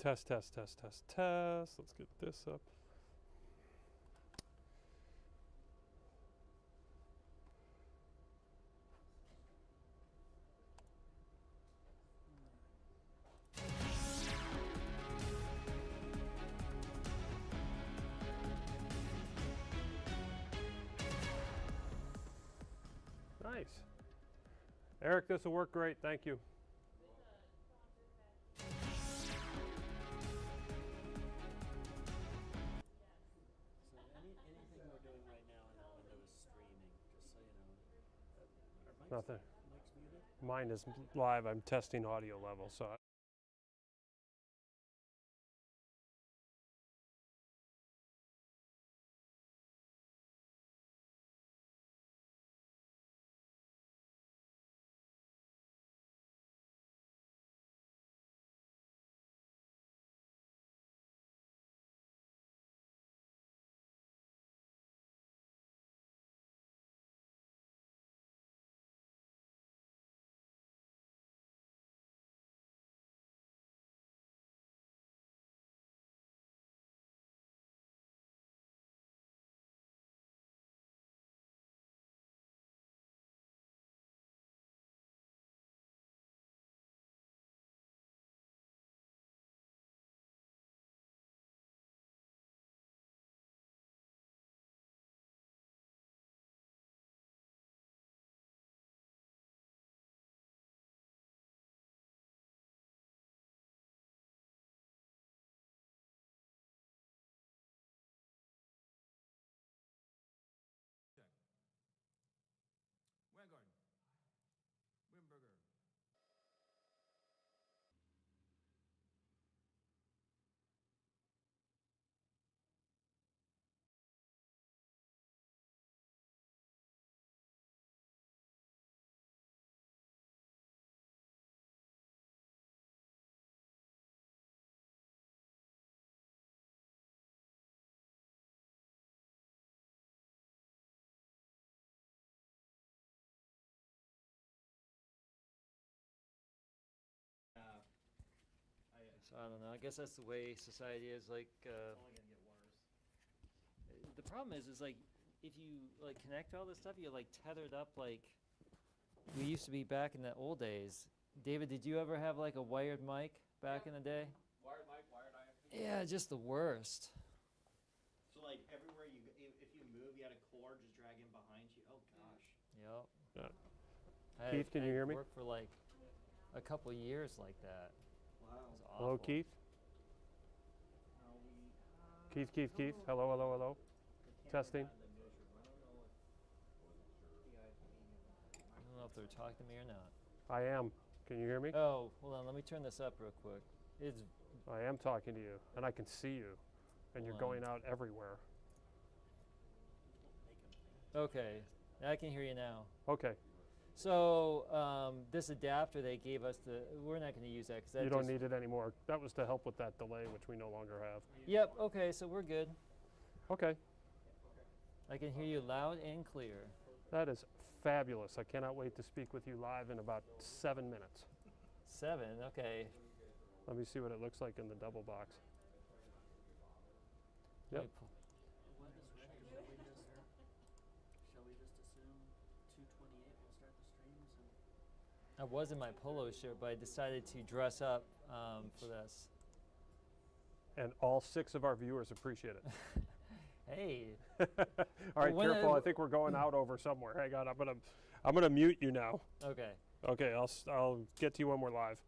Test, test, test, test, test. Let's get this up. Nice. Eric, this will work great. Thank you. So anything we're doing right now in that window is streaming, just so you know. Are mics, Nothing. mics muted? Mine is live. I'm testing audio level, so. Check. Vanguard. Wimberger. So I don't know. I guess that's the way society is. Like, It's only gonna get worse. the problem is like, if you like connect all this stuff, you're like tethered up like we used to be back in the old days. David, did you ever have like a wired mic back in the day? Wired mic, wired IF. Yeah, just the worst. So like everywhere you go, if you move, you had a cord just dragging behind you. Oh gosh. Yep. Yeah. Keith, can you hear me? I worked for like a couple years like that. Wow. It was awful. Hello, Keith? Are we, Keith, Keith, Keith. Hello, hello, hello. Testing. I don't know if they're talking to me or not. I am. Can you hear me? Oh, hold on. Let me turn this up real quick. It's I am talking to you, and I can see you, and you're Hold on. going out everywhere. okay. I can hear you now. Okay. So this adapter they gave us, we're not going to use that because You don't need it anymore. That was to help with that delay, which we no longer have. Yep. Okay. So we're good. Okay. I can hear you loud and clear. That is fabulous. I cannot wait to speak with you live in about 7 minutes. 7. Okay. Let me see what it looks like in the double box. Let me Yep. pull- What is ready? Shall we just assume 2:28 we'll start the streams? And I was in my polo shirt, but I decided to dress up for this. And all 6 of our viewers appreciate it. Hey. All right, when careful. I- I think we're going out over somewhere. Hang on. I'm gonna mute you now. Okay. Okay. I'll get to you when we're live.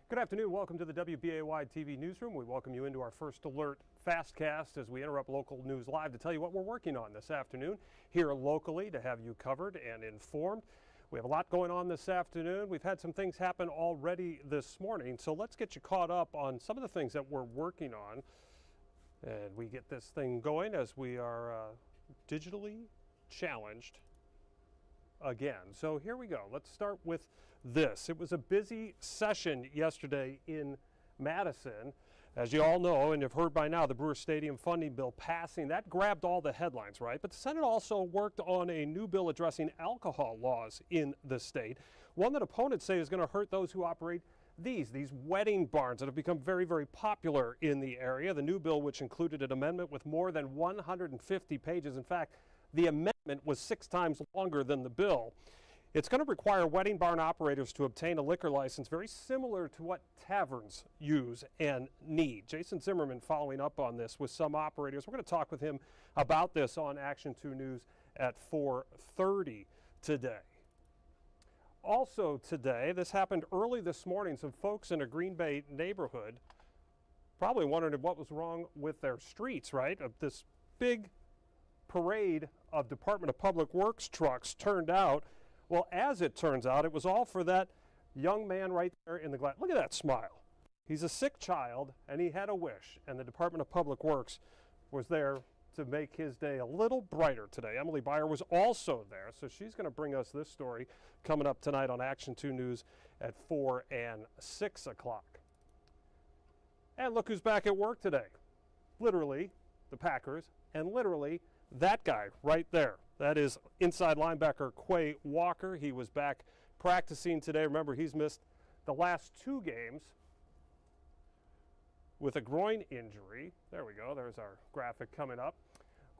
Good afternoon. Welcome to the WBAY TV newsroom. We welcome you into our first alert fastcast as we interrupt local news live to tell you what we're working on this afternoon here locally to have you covered and informed. We have a lot going on this afternoon. We've had some things happen already this morning, so let's get you caught up on some of the things that we're working on. And we get this thing going as we are digitally challenged again. So here we go. Let's start with this. It was a busy session yesterday in Madison. As you all know, and you've heard by now, the Brewer Stadium funding bill passing, that grabbed all the headlines, right? But the Senate also worked on a new bill addressing alcohol laws in the state, one that opponents say is going to hurt those who operate these wedding barns that have become very, very popular in the area. The new bill, which included an amendment with more than 150 pages. In fact, the amendment was 6 times longer than the bill. It's going to require wedding barn operators to obtain a liquor license very similar to what taverns use and need. Jason Zimmerman following up on this with some operators. We're going to talk with him about this on Action 2 News at 4:30 today. Also today, this happened early this morning, some folks in a Green Bay neighborhood probably wondering what was wrong with their streets, right? This big parade of Department of Public Works trucks turned out. Well, as it turns out, it was all for that young man right there in the glass. Look at that smile. He's a sick child, and he had a wish, and the Department of Public Works was there to make his day a little brighter today. Emily Byer was also there, so she's going to bring us this story coming up tonight on Action 2 News at 4 and 6 o'clock. And look who's back at work today. Literally, the Packers, and literally, that guy right there. That is inside linebacker Quay Walker. He was back practicing today. Remember, he's missed the last 2 games with a groin injury. There we go. There's our graphic coming up.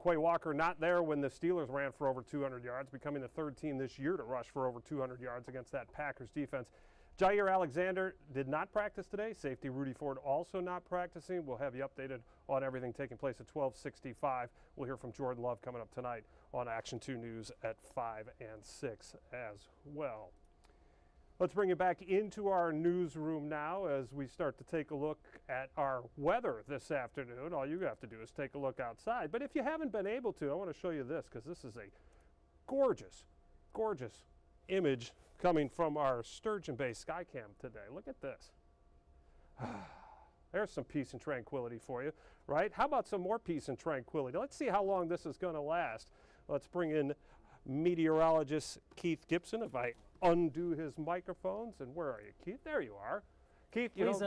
Quay Walker not there when the Steelers ran for over 200 yards, becoming the 3rd team this year to rush for over 200 yards against that Packers defense. Jair Alexander did not practice today. Safety Rudy Ford also not practicing. We'll have you updated on everything taking place at 12:65. We'll hear from Jordan Love coming up tonight on Action 2 News at 5 and 6 as well. Let's bring you back into our newsroom now as we start to take a look at our weather this afternoon. All you have to do is take a look outside. But if you haven't been able to, I want to show you this because this is a gorgeous, gorgeous image coming from our Sturgeon Bay Skycam today. Look at this. There's some peace and tranquility for you, right? How about some more peace and tranquility? Let's see how long this is going to last. Let's bring in meteorologist Keith Gibson. If I undo his microphones, and where are you, Keith? There you are. Keith, Please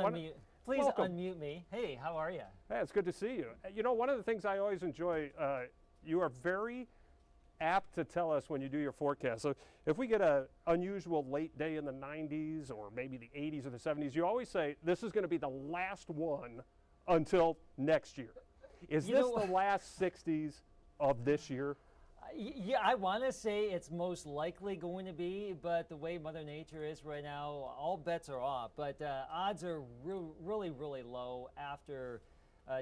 unmute me. Hey, how are you? Hey, it's good to see you. You know, one of the things I always enjoy, you are very apt to tell us when you do your forecast. So if we get an unusual late day in the 90s or maybe the 80s or the 70s, you always say this is going to be the last one until next year. Is this the last 60s of this year? Yeah, I want to say it's most likely going to be, but the way Mother Nature is right now, all bets are off. But odds are really, really low after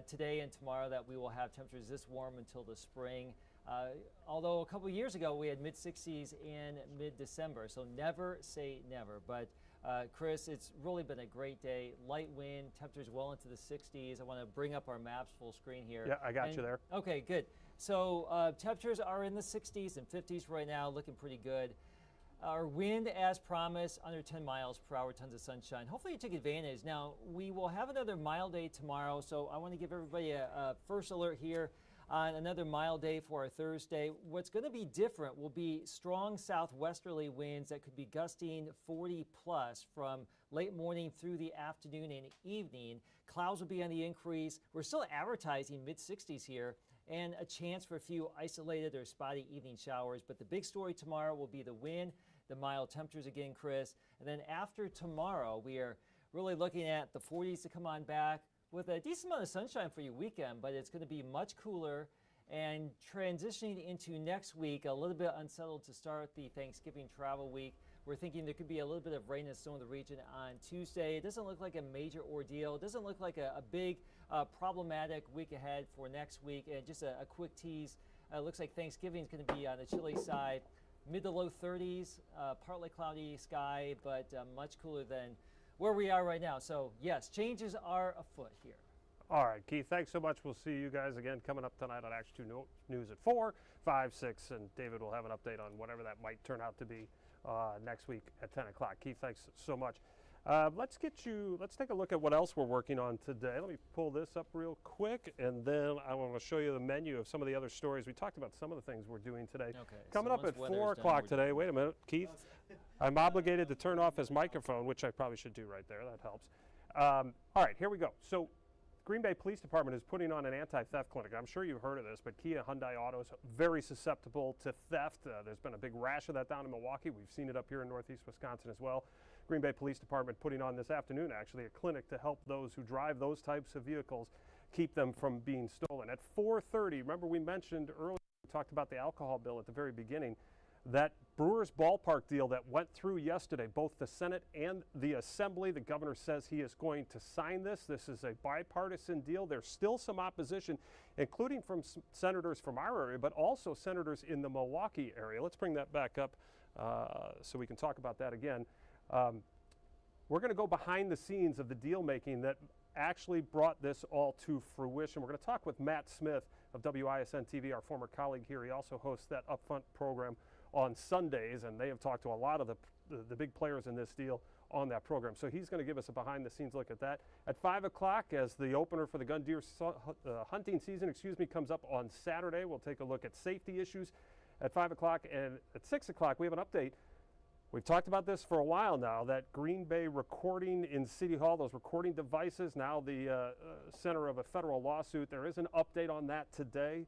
today and tomorrow that we will have temperatures this warm until the spring. Although a couple years ago we had mid-60s in mid-December, so never say never. But Chris, it's really been a great day. Light wind, temperatures well into the 60s. I want to bring up our maps full screen here. Yeah, I got you there. Okay, good. So temperatures are in the 60s and 50s right now, looking pretty good. Our wind, as promised, under 10 miles per hour, tons of sunshine. Hopefully you took advantage. Now, we will have another mild day tomorrow, so I want to give everybody a first alert here on another mild day for our Thursday. What's going to be different will be strong southwesterly winds that could be gusting 40 plus from late morning through the afternoon and evening. Clouds will be on the increase. We're still advertising mid-60s here and a chance for a few isolated or spotty evening showers. But the big story tomorrow will be the wind, the mild temperatures again, Chris. And then after tomorrow, we are really looking at the 40s to come on back, with a decent amount of sunshine for your weekend, but it's going to be much cooler. And transitioning into next week, a little bit unsettled to start the Thanksgiving travel week. We're thinking there could be a little bit of rain in some of the region on Tuesday. It doesn't look like a major ordeal. It doesn't look like a big problematic week ahead for next week. And just a quick tease, looks like Thanksgiving is going to be on the chilly side, mid to low 30s, partly cloudy sky, but much cooler than where we are right now. So yes, changes are afoot here. All right, Keith, thanks so much. We'll see you guys again coming up tonight on Action 2 News at 4, 5, 6, and David will have an update on whatever that might turn out to be next week at 10 o'clock. Keith, thanks so much. Let's take a look at what else we're working on today. Let me pull this up real quick, and then I want to show you the menu of some of the other stories. We talked about some of the things we're doing today. Okay. Coming so up once at weather's 4 done, o'clock we're today. done. Wait a minute, Keith. I'm obligated to turn off his microphone, which I probably should do right there. That helps. All right, here we go. So Green Bay Police Department is putting on an anti-theft clinic. I'm sure you've heard of this, but Kia Hyundai Autos very susceptible to theft. There's been a big rash of that down in Milwaukee. We've seen it up here in Northeast Wisconsin as well. Green Bay Police Department putting on this afternoon actually a clinic to help those who drive those types of vehicles keep them from being stolen. At 4:30, remember we mentioned earlier, we talked about the alcohol bill at the very beginning. That Brewers Ballpark deal that went through yesterday, both the Senate and the Assembly, the governor says he is going to sign this. This is a bipartisan deal. There's still some opposition, including from senators from our area, but also senators in the Milwaukee area. Let's bring that back up so we can talk about that again. We're going to go behind the scenes of the deal making that actually brought this all to fruition. We're going to talk with Matt Smith of WISN TV, our former colleague here. He also hosts that Upfront program on Sundays, and they have talked to a lot of the big players in this deal on that program. So he's going to give us a behind-the-scenes look at that. At 5 o'clock, as the opener for the gun deer hunting season, comes up on Saturday, we'll take a look at safety issues at 5 o'clock. And at 6 o'clock, we have an update. We've talked about this for a while now, that Green Bay recording in City Hall, those recording devices, now the center of a federal lawsuit. There is an update on that today,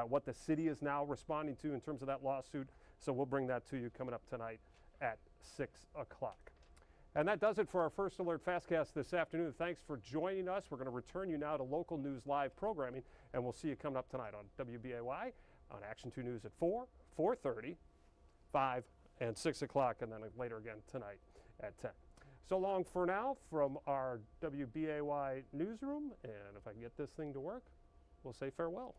what the city is now responding to in terms of that lawsuit. So we'll bring that to you coming up tonight at 6 o'clock. And that does it for our First Alert Fastcast this afternoon. Thanks for joining us. We're going to return you now to local news live programming, and we'll see you coming up tonight on WBAY on Action 2 News at 4, 4:30, 5, and 6 o'clock, and then later again tonight at 10. So long for now from our WBAY newsroom, and if I can get this thing to work, we'll say farewell.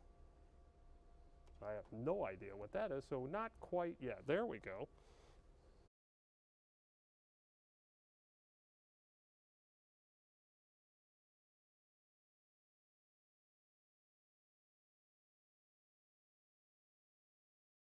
I have no idea what that is, so not quite yet. There we go.